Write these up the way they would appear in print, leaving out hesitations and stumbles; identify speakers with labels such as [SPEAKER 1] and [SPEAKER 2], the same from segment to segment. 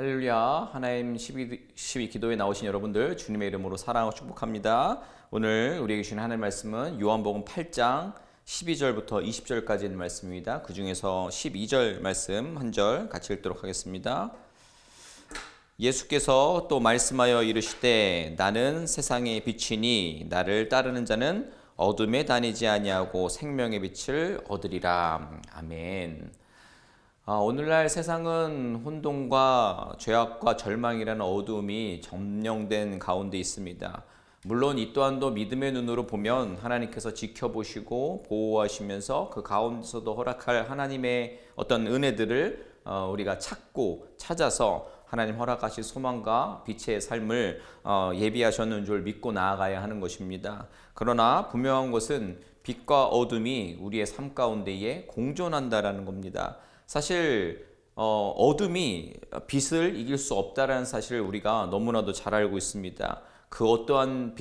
[SPEAKER 1] 할렐루야. 하나님 12 기도에 나오신 여러분들 주님의 이름으로 사랑하고 축복합니다. 오늘 우리에게 주신 하나님의 말씀은 요한복음 8장 12절부터 20절까지 있는 말씀입니다. 그 중에서 12절 말씀 한 절 같이 읽도록 하겠습니다. 예수께서 또 말씀하여 이르시되 나는 세상의 빛이니 나를 따르는 자는 어둠에 다니지 아니하고 생명의 빛을 얻으리라. 아멘. 오늘날 세상은 혼돈과 죄악과 절망이라는 어두움이 점령된 가운데 있습니다. 물론 이 또한도 믿음의 눈으로 보면 하나님께서 지켜보시고 보호하시면서 그 가운데서도 허락할 하나님의 어떤 은혜들을 우리가 찾아서 하나님 허락하신 소망과 빛의 삶을 예비하셨는 줄 믿고 나아가야 하는 것입니다. 그러나 분명한 것은 빛과 어둠이 우리의 삶 가운데에 공존한다라는 겁니다. 사실 어둠이 빛을 이길 수 없다라는 사실을 우리가 너무나도 잘 알고 있습니다. 그 어떠한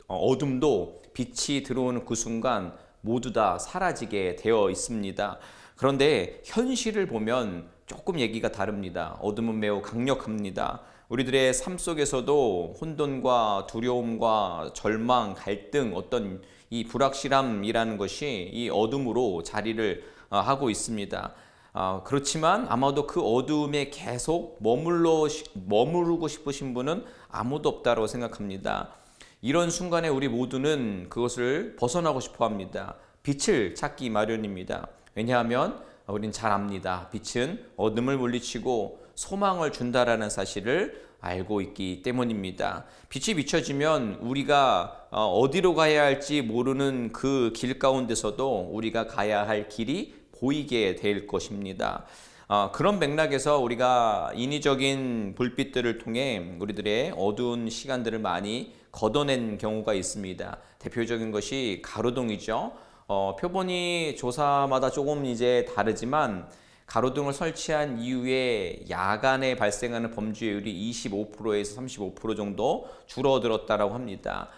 [SPEAKER 1] 어둠도 빛이 들어오는 그 순간 모두 다 사라지게 되어 있습니다. 그런데 현실을 보면 조금 얘기가 다릅니다. 어둠은 매우 강력합니다. 우리들의 삶 속에서도 혼돈과 두려움과 절망, 갈등, 어떤 이 불확실함이라는 것이 이 어둠으로 자리를 하고 있습니다. 그렇지만 아마도 그 어두움에 계속 머무르고 싶으신 분은 아무도 없다고 생각합니다. 이런 순간에 우리 모두는 그것을 벗어나고 싶어 합니다. 빛을 찾기 마련입니다. 왜냐하면 우리는 잘 압니다. 빛은 어둠을 물리치고 소망을 준다라는 사실을 알고 있기 때문입니다. 빛이 비춰지면 우리가 어디로 가야 할지 모르는 그 길 가운데서도 우리가 가야 할 길이 보이게 될 것입니다. 그런 맥락에서 우리가 인위적인 불빛들을 통해 우리들의 어두운 시간들을 많이 걷어낸 경우가 있습니다. 대표적인 것이 가로등이죠. 표본이 조사마다 조금 이제 다르지만 가로등을 설치한 이후에 야간에 발생하는 범죄율이 25%에서 35% 정도 줄어들었다라고 합니다.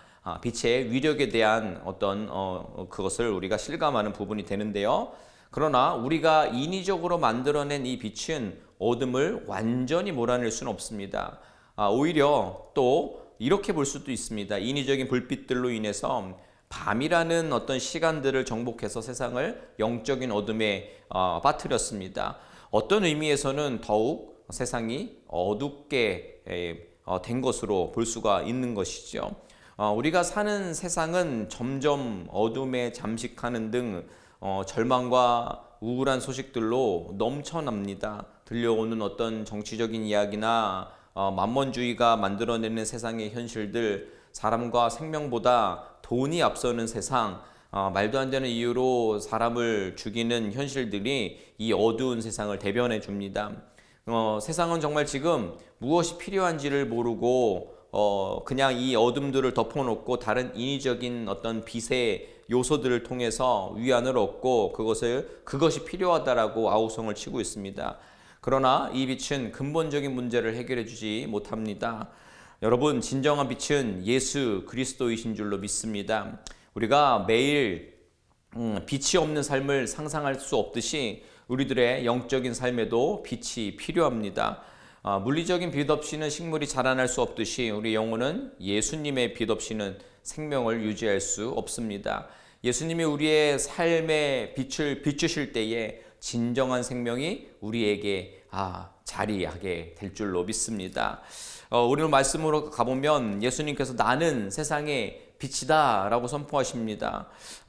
[SPEAKER 1] 빛의 위력에 대한 어떤 그것을 우리가 실감하는 부분이 되는데요. 그러나 우리가 인위적으로 만들어낸 이 빛은 어둠을 완전히 몰아낼 수는 없습니다. 오히려 또 이렇게 볼 수도 있습니다. 인위적인 불빛들로 인해서 밤이라는 어떤 시간들을 정복해서 세상을 영적인 어둠에 빠뜨렸습니다. 어떤 의미에서는 더욱 세상이 어둡게 된 것으로 볼 수가 있는 것이죠. 우리가 사는 세상은 점점 어둠에 잠식하는 등 절망과 우울한 소식들로 넘쳐납니다. 들려오는 어떤 정치적인 이야기나 만mon주의가 만들어내는 세상의 현실들, 사람과 생명보다 돈이 앞서는 세상, 말도 안 되는 이유로 사람을 죽이는 현실들이 이 어두운 세상을 대변해 줍니다. 세상은 정말 지금 무엇이 필요한지를 모르고 그냥 이 어둠들을 덮어놓고 다른 인위적인 어떤 빛의 요소들을 통해서 위안을 얻고 그것이 필요하다라고 아우성을 치고 있습니다. 그러나 이 빛은 근본적인 문제를 해결해 주지 못합니다. 여러분, 진정한 빛은 예수 그리스도이신 줄로 믿습니다. 우리가 매일 빛이 없는 삶을 상상할 수 없듯이 우리들의 영적인 삶에도 빛이 필요합니다. 물리적인 빛 없이는 식물이 자라날 수 없듯이 우리 영혼은 예수님의 빛 없이는 생명을 유지할 수 없습니다. 예수님이 우리의 삶의 빛을 비추실 때에 진정한 생명이 우리에게 자리하게 될 줄로 믿습니다. 우리 말씀으로 가보면 예수님께서 나는 세상의 빛이다 라고 선포하십니다.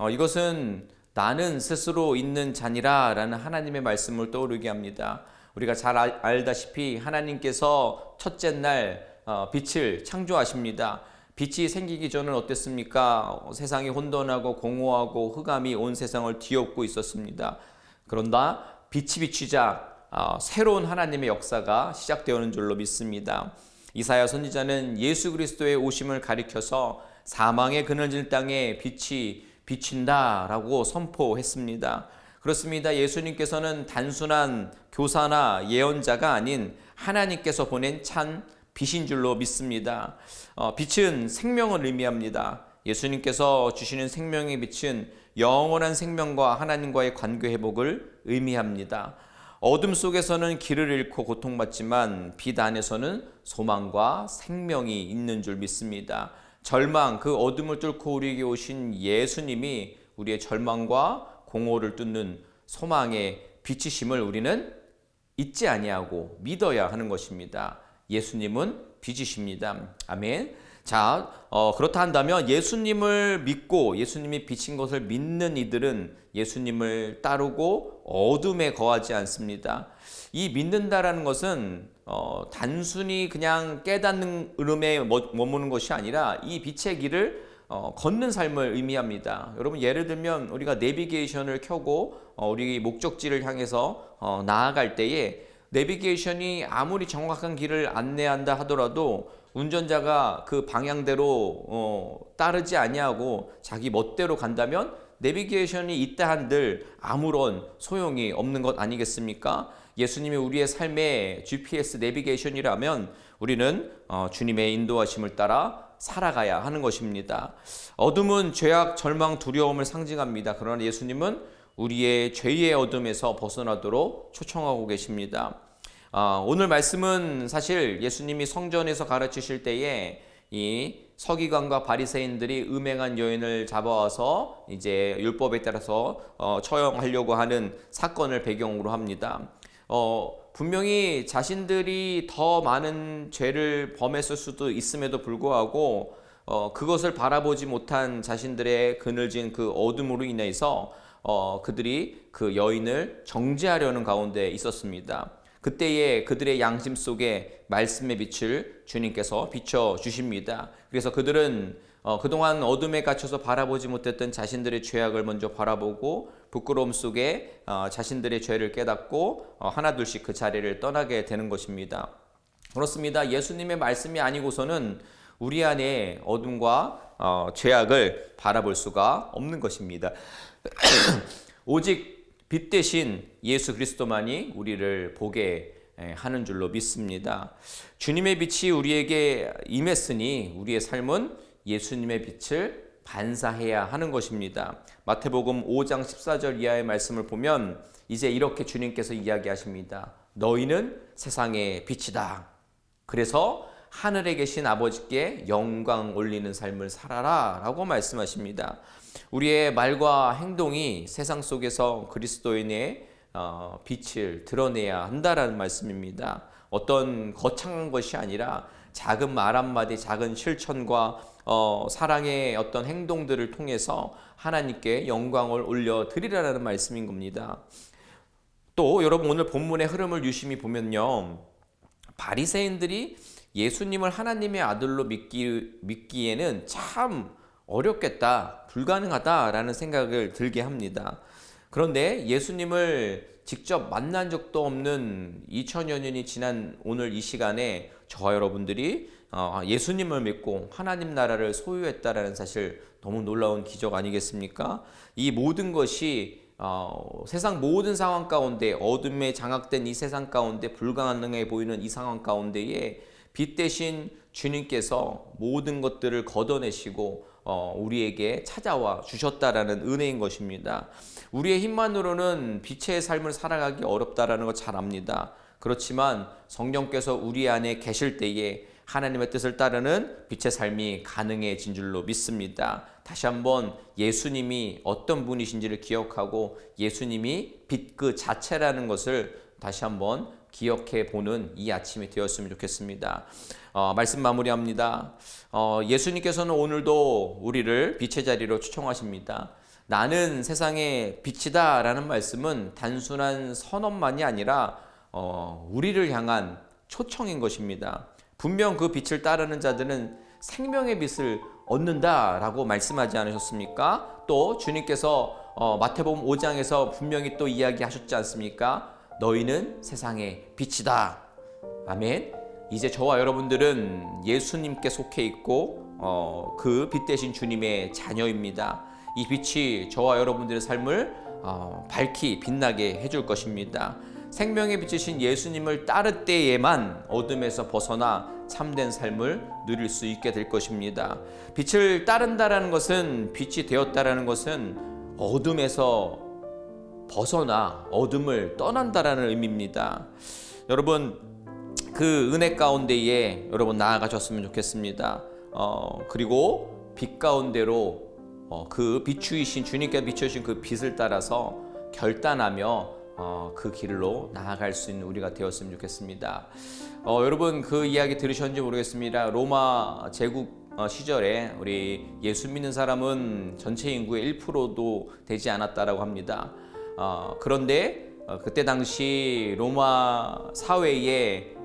[SPEAKER 1] 이것은 나는 스스로 있는 자니라 라는 하나님의 말씀을 떠오르게 합니다. 우리가 잘 알다시피 하나님께서 첫째 날 빛을 창조하십니다. 빛이 생기기 전은 어땠습니까? 세상이 혼돈하고 공허하고 흑암이 온 세상을 뒤엎고 있었습니다. 그런다 빛이 비추자 새로운 하나님의 역사가 시작되는 줄로 믿습니다. 이사야 선지자는 예수 그리스도의 오심을 가리켜서 사망의 그늘진 땅에 빛이 비친다라고 선포했습니다. 그렇습니다. 예수님께서는 단순한 교사나 예언자가 아닌 하나님께서 보낸 찬 빛인 줄로 믿습니다. 빛은 생명을 의미합니다. 예수님께서 주시는 생명의 빛은 영원한 생명과 하나님과의 관계 회복을 의미합니다. 어둠 속에서는 길을 잃고 고통받지만 빛 안에서는 소망과 생명이 있는 줄 믿습니다. 절망, 그 어둠을 뚫고 우리에게 오신 예수님이 우리의 절망과 공허를 뚫는 소망의 빛이심을 우리는 잊지 아니하고 믿어야 하는 것입니다. 예수님은 빛이십니다. 아멘. 자, 그렇다 한다면 예수님을 믿고 예수님이 빛인 것을 믿는 이들은 예수님을 따르고 어둠에 거하지 않습니다. 이 믿는다라는 것은 단순히 그냥 깨닫는 으름에 머무는 것이 아니라 이 빛의 길을 걷는 삶을 의미합니다. 여러분, 예를 들면 우리가 내비게이션을 켜고 우리 목적지를 향해서 나아갈 때에 내비게이션이 아무리 정확한 길을 안내한다 하더라도 운전자가 그 방향대로 따르지 아니하고 자기 멋대로 간다면 내비게이션이 있다 한들 아무런 소용이 없는 것 아니겠습니까? 예수님이 우리의 삶의 GPS 내비게이션이라면 우리는 주님의 인도하심을 따라 살아가야 하는 것입니다. 어둠은 죄악, 절망, 두려움을 상징합니다. 그러나 예수님은 우리의 죄의 어둠에서 벗어나도록 초청하고 계십니다. 오늘 말씀은 사실 예수님이 성전에서 가르치실 때에 이 서기관과 바리새인들이 음행한 여인을 잡아와서 이제 율법에 따라서 처형하려고 하는 사건을 배경으로 합니다. 분명히 자신들이 더 많은 죄를 범했을 수도 있음에도 불구하고 그것을 바라보지 못한 자신들의 그늘진 그 어둠으로 인해서 그들이 그 여인을 정죄하려는 가운데 있었습니다. 그때에 그들의 양심 속에 말씀의 빛을 주님께서 비춰 주십니다. 그래서 그들은 그동안 어둠에 갇혀서 바라보지 못했던 자신들의 죄악을 먼저 바라보고 부끄러움 속에 자신들의 죄를 깨닫고 하나둘씩 그 자리를 떠나게 되는 것입니다. 그렇습니다. 예수님의 말씀이 아니고서는 우리 안에 어둠과 죄악을 바라볼 수가 없는 것입니다. 오직 빛 대신 예수 그리스도만이 우리를 보게 하는 줄로 믿습니다. 주님의 빛이 우리에게 임했으니 우리의 삶은 예수님의 빛을 반사해야 하는 것입니다. 마태복음 5장 14절 이하의 말씀을 보면 이제 이렇게 주님께서 이야기하십니다. 너희는 세상의 빛이다. 그래서 하늘에 계신 아버지께 영광 올리는 삶을 살아라 라고 말씀하십니다. 우리의 말과 행동이 세상 속에서 그리스도인의 빛을 드러내야 한다라는 말씀입니다. 어떤 거창한 것이 아니라 작은 말 한마디, 작은 실천과 사랑의 어떤 행동들을 통해서 하나님께 영광을 올려드리라는 말씀인 겁니다. 또 여러분, 오늘 본문의 흐름을 유심히 보면요, 바리새인들이 예수님을 하나님의 아들로 믿기에는 참 어렵겠다, 불가능하다라는 생각을 들게 합니다. 그런데 예수님을 직접 만난 적도 없는 2000여 년이 지난 오늘 이 시간에 저와 여러분들이 예수님을 믿고 하나님 나라를 소유했다라는 사실, 너무 놀라운 기적 아니겠습니까? 이 모든 것이 세상 모든 상황 가운데, 어둠에 장악된 이 세상 가운데, 불가능해 보이는 이 상황 가운데에 빛 대신 주님께서 모든 것들을 걷어내시고 우리에게 찾아와 주셨다라는 은혜인 것입니다. 우리의 힘만으로는 빛의 삶을 살아가기 어렵다라는 거 잘 압니다. 그렇지만 성령께서 우리 안에 계실 때에 하나님의 뜻을 따르는 빛의 삶이 가능해진 줄로 믿습니다. 다시 한번 예수님이 어떤 분이신지를 기억하고 예수님이 빛 그 자체라는 것을 다시 한번 기억해 보는 이 아침이 되었으면 좋겠습니다. 말씀 마무리합니다. 예수님께서는 오늘도 우리를 빛의 자리로 초청하십니다. 나는 세상의 빛이다 라는 말씀은 단순한 선언만이 아니라 우리를 향한 초청인 것입니다. 분명 그 빛을 따르는 자들은 생명의 빛을 얻는다라고 말씀하지 않으셨습니까? 또 주님께서 마태복음 5장에서 분명히 또 이야기하셨지 않습니까? 너희는 세상의 빛이다. 아멘. 이제 저와 여러분들은 예수님께 속해 있고 그 빛 대신 주님의 자녀입니다. 이 빛이 저와 여러분들의 삶을 밝히 빛나게 해줄 것입니다. 생명의 빛이신 예수님을 따를 때에만 어둠에서 벗어나 참된 삶을 누릴 수 있게 될 것입니다. 빛을 따른다라는 것은, 빛이 되었다라는 것은 어둠에서 벗어나 어둠을 떠난다라는 의미입니다. 여러분, 그 은혜 가운데에 여러분 나아가셨으면 좋겠습니다. 그리고 빛 가운데로 그 비추이신 주님께 비추신 그 빛을 따라서 결단하며 그 길로 나아갈 수 있는 우리가 되었으면 좋겠습니다. 여러분 그 이야기 들으셨는지 모르겠습니다. 로마 제국 시절에 우리 예수 믿는 사람은 전체 인구의 1%도 되지 않았다라고 합니다. 그런데 그때 당시 로마 사회에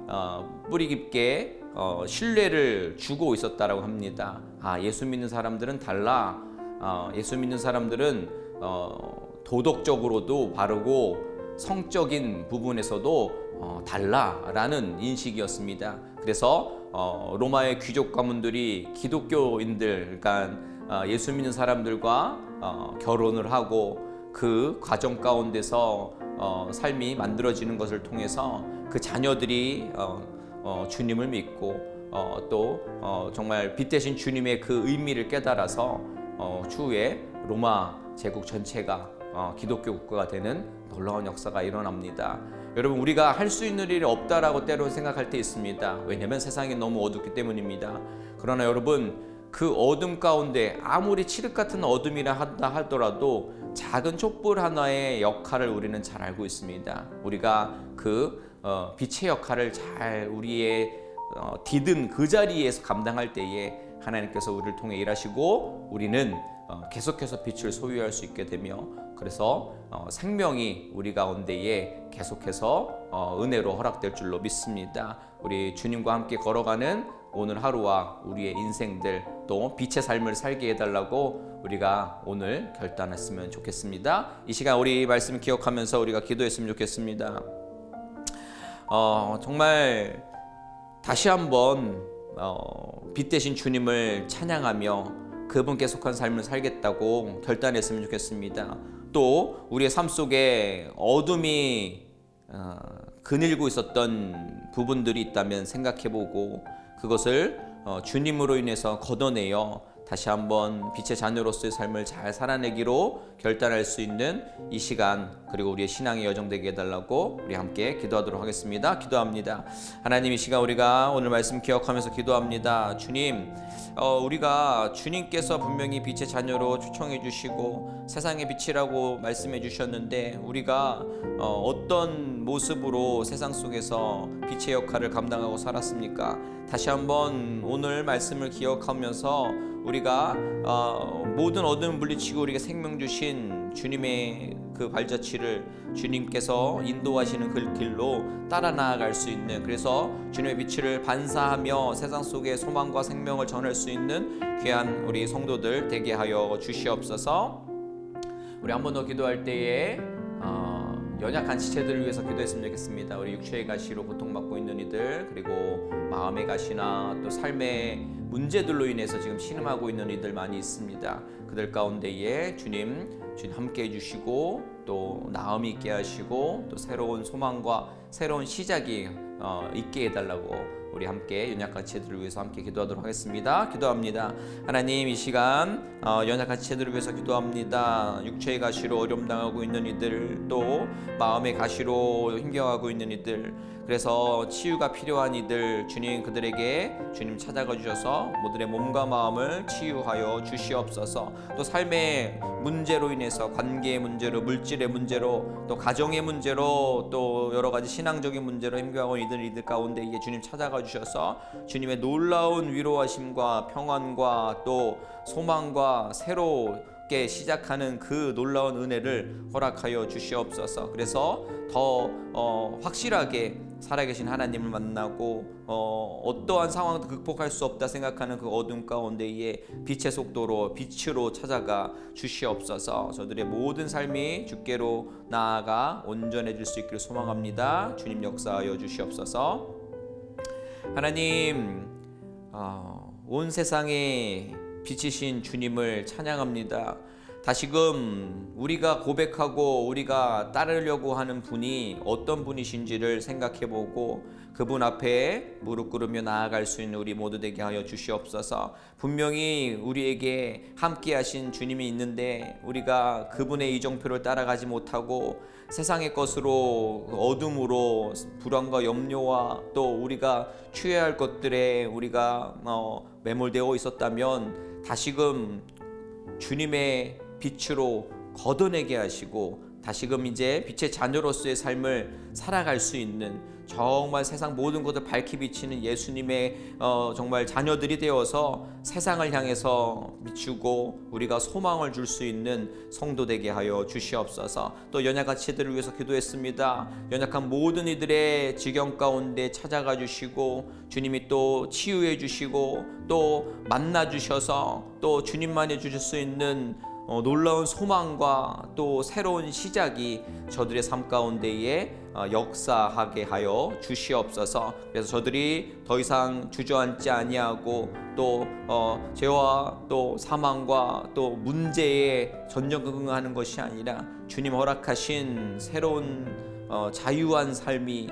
[SPEAKER 1] 뿌리 깊게 신뢰를 주고 있었다라고 합니다. 예수 믿는 사람들은 달라. 예수 믿는 사람들은 도덕적으로도 바르고 성적인 부분에서도 달라라는 인식이었습니다. 그래서 로마의 귀족 가문들이 기독교인들, 그러니까 예수 믿는 사람들과 결혼을 하고 그 과정 가운데서 삶이 만들어지는 것을 통해서 그 자녀들이 주님을 믿고 또 정말 빛 대신 주님의 그 의미를 깨달아서 추후에 로마 제국 전체가 기독교 국가가 되는 놀라운 역사가 일어납니다. 여러분, 우리가 할 수 있는 일이 없다라고 때로 생각할 때 있습니다. 왜냐하면 세상이 너무 어둡기 때문입니다. 그러나 여러분, 그 어둠 가운데 아무리 칠흑 같은 어둠이라 한다 하더라도 작은 촛불 하나의 역할을 우리는 잘 알고 있습니다. 우리가 그 빛의 역할을 잘 우리의 디든 그 자리에서 감당할 때에 하나님께서 우리를 통해 일하시고 우리는 계속해서 빛을 소유할 수 있게 되며, 그래서 생명이 우리 가운데에 계속해서 은혜로 허락될 줄로 믿습니다. 우리 주님과 함께 걸어가는 오늘 하루와 우리의 인생들, 또 빛의 삶을 살게 해달라고 우리가 오늘 결단했으면 좋겠습니다. 이 시간 우리 말씀 기억하면서 우리가 기도했으면 좋겠습니다. 정말 다시 한번 빛 대신 주님을 찬양하며 그분께 속한 삶을 살겠다고 결단했으면 좋겠습니다. 또 우리의 삶 속에 어둠이 그늘고 있었던 부분들이 있다면 생각해보고 그것을 주님으로 인해서 걷어내어 다시 한번 빛의 자녀로서의 삶을 잘 살아내기로 결단할 수 있는 이 시간, 그리고 우리의 신앙의 여정 되게 해달라고 우리 함께 기도하도록 하겠습니다. 기도합니다. 하나님, 이 시간 우리가 오늘 말씀 기억하면서 기도합니다. 주님, 우리가 주님께서 분명히 빛의 자녀로 초청해 주시고 세상의 빛이라고 말씀해 주셨는데 우리가 어떤 모습으로 세상 속에서 빛의 역할을 감당하고 살았습니까? 다시 한번 오늘 말씀을 기억하면서 우리가 모든 어둠을 물리치고 우리에게 생명 주신 주님의 그 발자취를 주님께서 인도하시는 그 길로 따라 나아갈 수 있는, 그래서 주님의 빛을 반사하며 세상 속에 소망과 생명을 전할 수 있는 귀한 우리 성도들 되게 하여 주시옵소서. 우리 한 번 더 기도할 때에 연약한 지체들을 위해서 기도했으면 좋겠습니다. 우리 육체의 가시로 고통받고 있는 이들, 그리고 마음의 가시나 또 삶의 문제들로 인해서 지금 신음하고 있는 이들 많이 있습니다. 그들 가운데에 주님 함께 해주시고 또 나음이 있게 하시고 또 새로운 소망과 새로운 시작이 있게 해달라고 우리 함께 연약한 지체들을 위해서 함께 기도하도록 하겠습니다. 기도합니다. 하나님, 이 시간 연약한 지체들을 위해서 기도합니다. 육체의 가시로 어려움 당하고 있는 이들, 또 마음의 가시로 힘겨워하고 있는 이들, 그래서 치유가 필요한 이들, 주님 그들에게 주님 찾아가 주셔서 모두의 몸과 마음을 치유하여 주시옵소서. 또 삶의 문제로 인해서 관계의 문제로, 물질의 문제로, 또 가정의 문제로, 또 여러 가지 신앙적인 문제로 힘겨워하고 있는 이들 가운데 이게 주님 찾아가 주셔서 주님의 놀라운 위로하심과 평안과 또 소망과 새롭게 시작하는 그 놀라운 은혜를 허락하여 주시옵소서. 그래서 더 확실하게 살아계신 하나님을 만나고 어떠한 상황도 극복할 수 없다 생각하는 그 어둠 가운데에 빛의 속도로 빛으로 찾아가 주시옵소서. 저들의 모든 삶이 주께로 나아가 온전해질 수 있기를 소망합니다. 주님 역사하여 주시옵소서. 하나님, 온 세상에 빛이신 주님을 찬양합니다. 다시금 우리가 고백하고 우리가 따르려고 하는 분이 어떤 분이신지를 생각해보고 그분 앞에 무릎 꿇으며 나아갈 수 있는 우리 모두 되게 하여 주시옵소서. 분명히 우리에게 함께 하신 주님이 있는데 우리가 그분의 이정표를 따라가지 못하고 세상의 것으로 어둠으로 불안과 염려와 또 우리가 취해야 할 것들에 우리가 매몰되어 있었다면 다시금 주님의 빛으로 걷어내게 하시고 다시금 이제 빛의 자녀로서의 삶을 살아갈 수 있는 정말 세상 모든 것을 밝히 비치는 예수님의 정말 자녀들이 되어서 세상을 향해서 비추고 우리가 소망을 줄 수 있는 성도 되게 하여 주시옵소서. 또 연약한 치들을 위해서 기도했습니다. 연약한 모든 이들의 지경 가운데 찾아가 주시고 주님이 또 치유해 주시고 또 만나 주셔서 또 주님만이 주실 수 있는 놀라운 소망과 또 새로운 시작이 저들의 삶 가운데에 역사하게 하여 주시옵소서. 그래서 저들이 더 이상 주저앉지 아니하고 또 죄와 또 사망과 또 문제에 전전긍긍하는 것이 아니라 주님 허락하신 새로운 자유한 삶이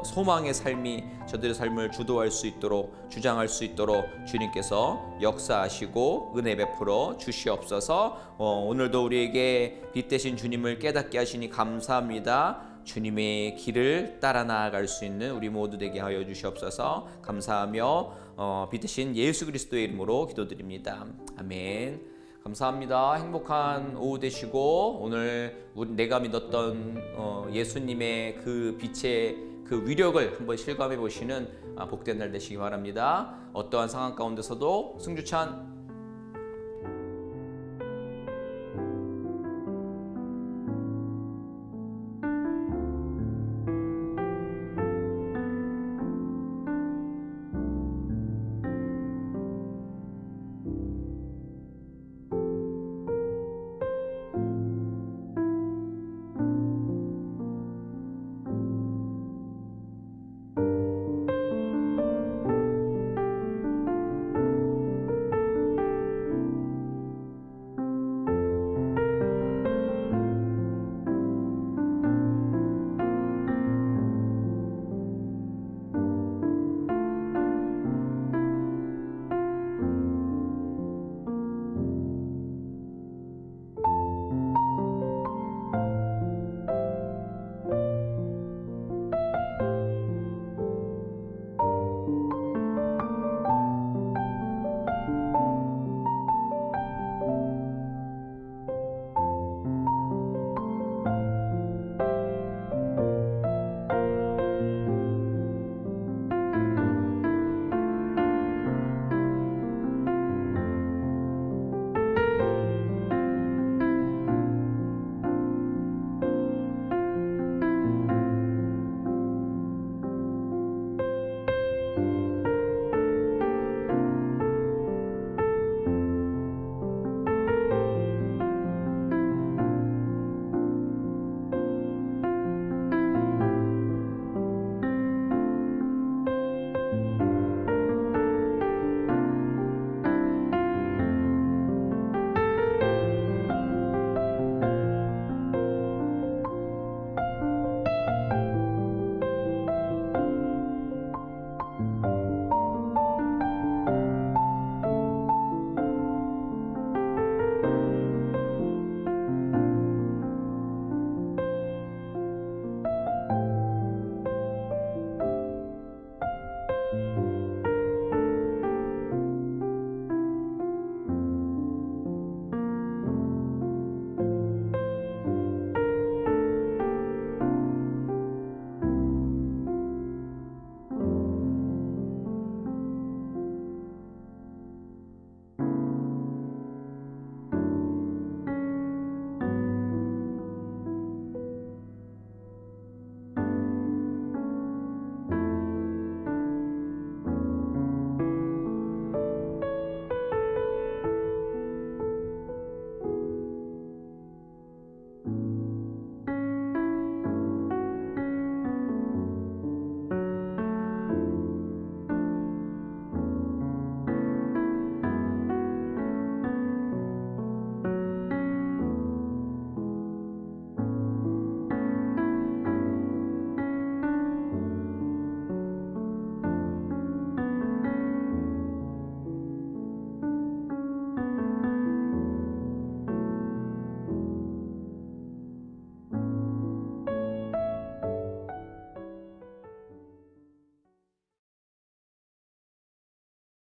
[SPEAKER 1] 소망의 삶이 저들의 삶을 주도할 수 있도록 주장할 수 있도록 주님께서 역사하시고 은혜 베풀어 주시옵소서. 오늘도 우리에게 빛 되신 주님을 깨닫게 하시니 감사합니다. 주님의 길을 따라 나아갈 수 있는 우리 모두 되게 하여 주시옵소서. 감사하며 빛 되신 예수 그리스도의 이름으로 기도드립니다. 아멘. 감사합니다. 행복한 오후 되시고 오늘 내가 믿었던 예수님의 그 빛의 그 위력을 한번 실감해 보시는 복된 날 되시기 바랍니다. 어떠한 상황 가운데서도 승주찬